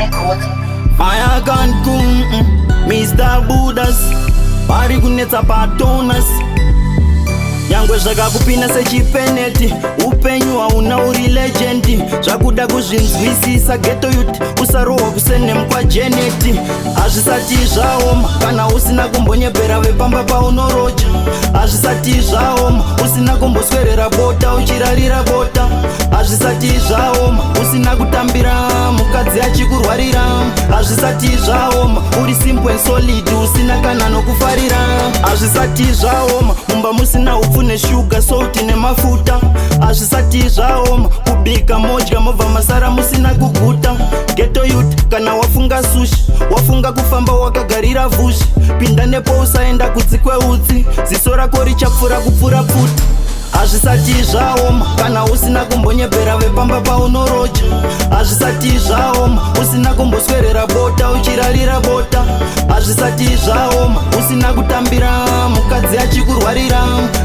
Records. Fire gun kum, Mr. Buddhas pari kunetsa patonas nyangwe zvakakupina sechipeneti upenyu hauna uri legendi zvakuda kuzvinzwisisa ghetto youth usarohwa kusenem kwa Jeneti hazvisati zvaoma kana usina kumbonyepera vepamba paunoroja hazvisati zvaoma usina kumboswerera bota uchirarira bota hazvisati zvaoma usina kutambira mukadzi achikurwarira hazvisati zvaoma uri simple and solid usina kana nokufarira hazvisati zvaoma mumba musina upfu neshuga souti nemafuta hazvisati zvaoma kubika modya mobva masara musina kuguta ghetto youth kana wafunga sushi wafunga kufamba wakagarira vhushi pinda nepo usaenda kutsikwe utsi ziso rako richapfura kupfura pfuta hazvisati zvaoma kana usina kumbonyepera vepamba paunoroja hazvisati zvaoma usina kumboswerera bota uchirarira bota hazvisati zvaoma usina kutambira mukadzi achikurwarira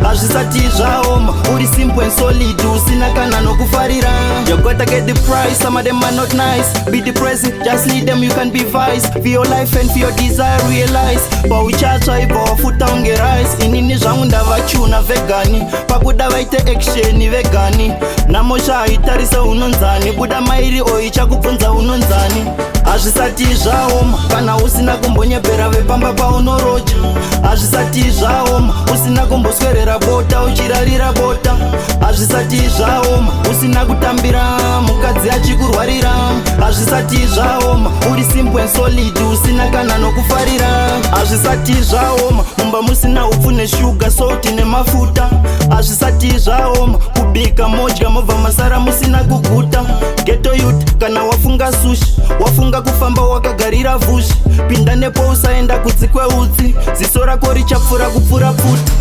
hazvisati zvaoma uri simple and solid usina kana nokufarira you gotta get the price some of them are not nice be the present just lead them you can be vice for your life and for your desire realize pauchatsva ibva wafuta unge rice inini zvangu ndavachuna vegani pakuda vaite action vegani namosha haitarisa unonzani buda mairi oichakubvunza unonzani hazvisati zvaoma kana usina kumbonyepera vepamba paunoroja hazvisati zvaoma usina kumboswerera bota uchirarira bota hazvisati zvaoma usina kutambira mukadzi achikurwarira hazvisati zvaoma uri simple and solid usina kana nokufarira hazvisati zvaoma mumba musina upfu neshuga souti nemafuta hazvisati zvaoma kubika modya mobva masara musina kuguta ghetto youth kana wafunga sushi wafunga kufamba wakagarira vhushi pinda nepo usaenda kutsikwe utsi ziso rako richapfura kupfura pfuta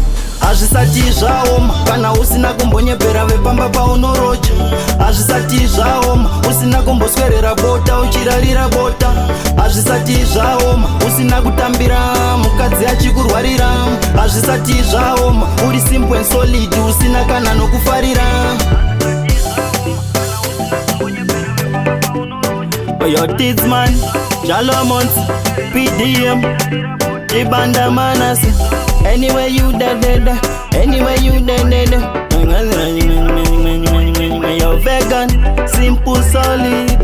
hazvisati zvaoma kana usina kumbonyepera vepamba paunoroja hazvisati zvaoma usina kumboswerera bota uchirarira bota hazvisati zvaoma usina kutambira mukadzi achikurwarira hazvisati zvaoma uri simple and solid usina kana nokufarira your kids man Jalomont PDM Ibanda Manas anywhere you dead anywhere you dead you're vegan simple solid